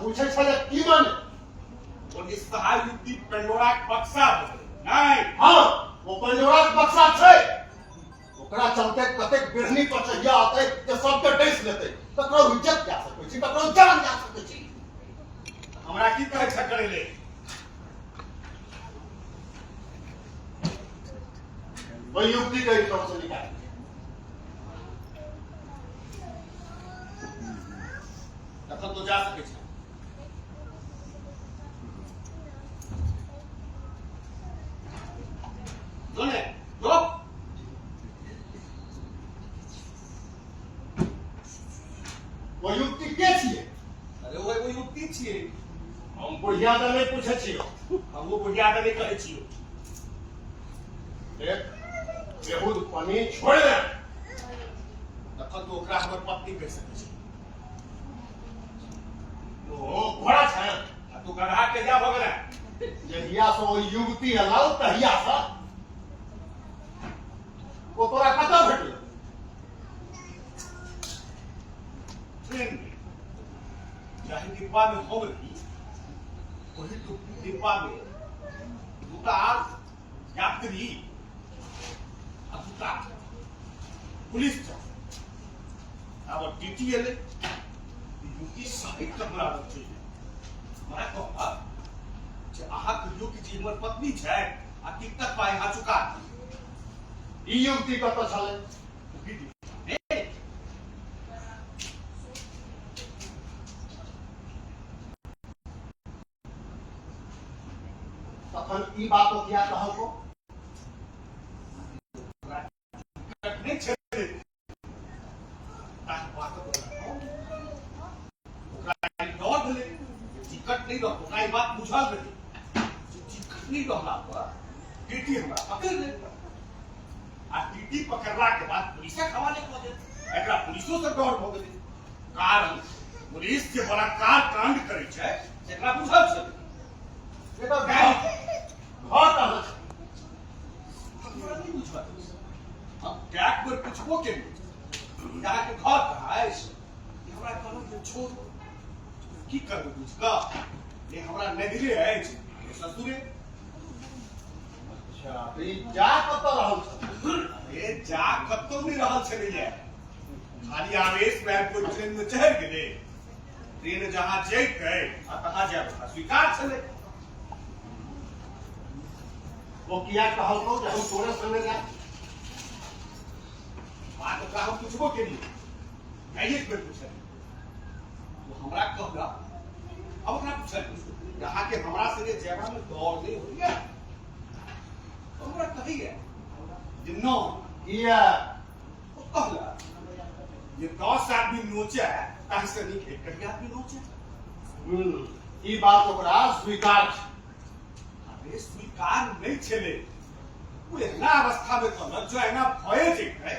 पूछे छले की माने वो निस्सहाय युक्ति पंडोरा के बक्सा नहीं हाँ वो पंडोरा के बक्सा छे ओकरा चलते कतेक बिरहनी पचहिया आते के सब के डेस लेते ककरो इज्जत जा सकै छी ककरो जान जा सकै छी हमरा की कहै छ करे ले वो युक्ति के तरफ से निकाल तखन तो जा सकै छ सुने तो वो युक्ति के छिए अरे वो युक्ति छिए हम बुढ़िया दे नहीं पूछे छियो हम वो बुढ़िया दे कहै छियो देख बेहुद पानी छोड़ दे तखन तो ओकरा हमर पत्नी कह सकै छी ओ घोड़ा छै तू गधा के जा भगला जहिया से वो युवती अलाउ तहिया से वो तोरा कतौ भेटल ट्रेन में जाहि डिब्बा में हो गई वही डिब्बा में दूटा यात्री दूटा पुलिस अब टीटी एले युक्ति सही कमरा छै हमरा कहबा जे अहाँ कहियो कि जे हमर पत्नी छै आ टिकट पाइ हा चुका ई युवती कतौ छले तखन ई बात किया कहल को नहीं छे बात डर भेले टिकट नहीं रह ओकरा ई बात बुझल रही टिकट नहीं रहला पर टीटी हमरा पकड़ ले आ टीटी पकड़ला के बाद पुलिस के हवाले कर दे एकरा पुलिसो से डर भ गेलै कारण पुलिस जे बलात्कार कांड करै छै एकरा बुझल छै ये तो घर कहल हमरा नहीं बुझबा हम टैग पर पूछबो के यहाँ के घर कहाँ है हमरा कहलक जे छोड़ की करबे बुझ का ये हमरा नगरे है ससुरे अच्छा तो ई जा कतौ रहल छ ये जा कतो नहीं रहल छले खाली आवेश में कोई ट्रेन में चढ़ गेले ट्रेन जहां जैते आ तहां जाब स्वीकार छले वो किया कहल को जे हम तोरे संगे जा बात ओकरा हम पूछबो के लिए एक बेर पूछे वो हमरा कहला अब ओकरा पूछे यहाँ के हमरा संगे जेबा में दौड़ नहीं हो गया हमरा कहिए जे नो किया वो कहला ये 10 आदमी नोचे ताहि से नीक एक आदमी नोचे ई बात ओकरा स्वीकार छै अरे स्वीकार नहीं छले वो एना अवस्था में कहलक जो एना भय जे है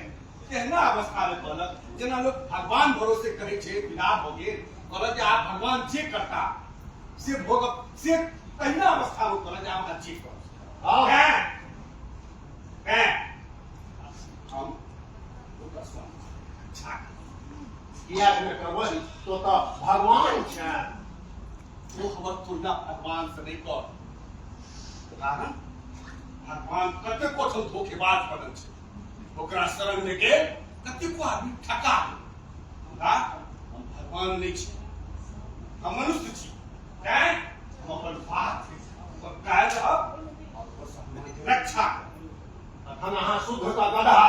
एना अवस्था में कहलक जना लोग भगवान भरोसे करे छे विदा हो गेल कहलक जे आप भगवान जे करता से भोग से एना अवस्था में कहलक जे आप जे कर हां हैं हम ओकर स्वामी अच्छा किया ने करबै तो भगवान छै वो खबर तुलना भगवान से नहीं कर कारण भगवान कते कोठल धोखेबाज बनल छै ओकरा शरण में गेल कते को आदमी ठका हमरा हम भगवान नहीं छी हम मनुष्य छी हैं हम अपन बात और काहे रहब और सम्मान के रक्षा तखन अहाँ शुद्ध का गधा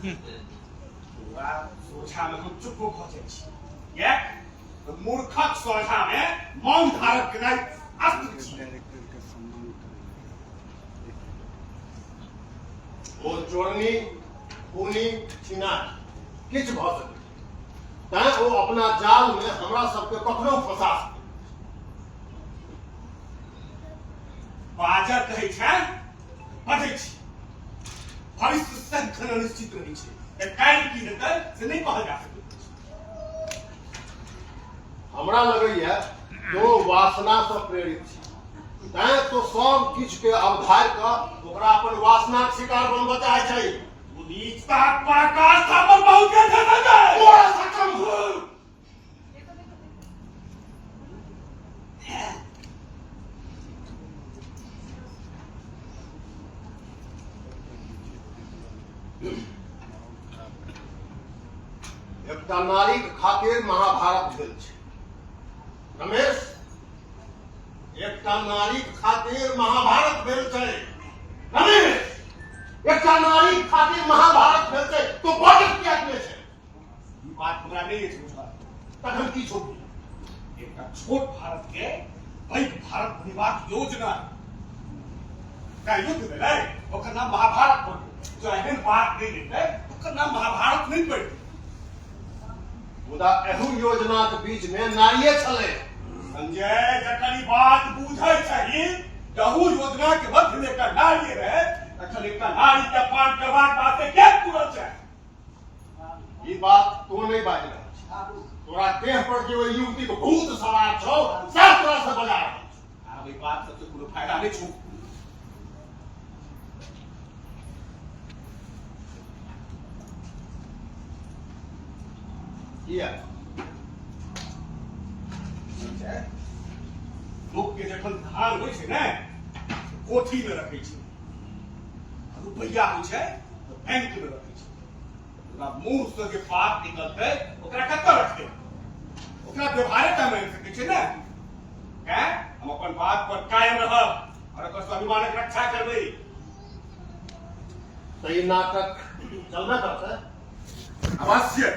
पूरा सोझा में हम चुप भ जाइ छी ये मूर्खक सोझा में मौन धारक के नहीं अस्त्र छी वो चोरनी खूनी छिना किछ भ सके तैं वो अपना जाल में हमरा सबके कखनो फंसा सके बाजर कहै छै बजै छी भविष्य सदखन निश्चित रही छै काल्हि की हेतै से नहीं कहल जा सकै हमरा लगैया तो वासना से प्रेरित छी तैं तो सब किछ के अवधार क ओकरा अपन वासना के शिकार बनबा चाहै छै नीचता पराकाष्ठा पर बहुत के एकटा नारीक खातिर महाभारत भेल छै। रमेश, एकटा नारीक खातिर महाभारत भेल छै। रमेश, एकटा नारीक खातिर महाभारत भेल छै, तो बॉर्डर किया किए छै? ई बात हमरा नहीं बुझल। तखन की छोट एकटा छोट भारत के पैघ भारत बनेबाक योजना का युद्ध भेलै, ओकर नाम महाभारत पड़लै। जो एहन बात नहीं रहतै ओकर नाम महाभारत नहीं पड़तै। मुदा एहू योजनाक बीच में नारिये छलै। संजय, जखन ई बात बुझै छही एहू योजना के मध्य में एकटा नारी रहे, तखन एकटा नारी के अपमान करबाक बाते के तुरंत छै? ई बात तू नहीं बाज रहल छी। तोरा देह पर जे ओहि युवती के भूत सवार छौ, सब तोरा से बजा रहल छौ। आब ई बात सबसे कोनो फायदा नहीं छौ। किया? संजय, लोग के जखन धान होइ छै ने, कोठी में रखै छै, रुपैया होइ छै तो बैंक में रखै छै। ओकरा मुंह से जे बात निकलतै ओकरा कतऽ रखतै? ओकरा व्यवहारे टा में सकै छै ने। हैं? हम अपन बात पर कायम रहब और ओकर स्वाभिमानक रक्षा करबै। तो ये नाटक चलबे करतै? अवश्य।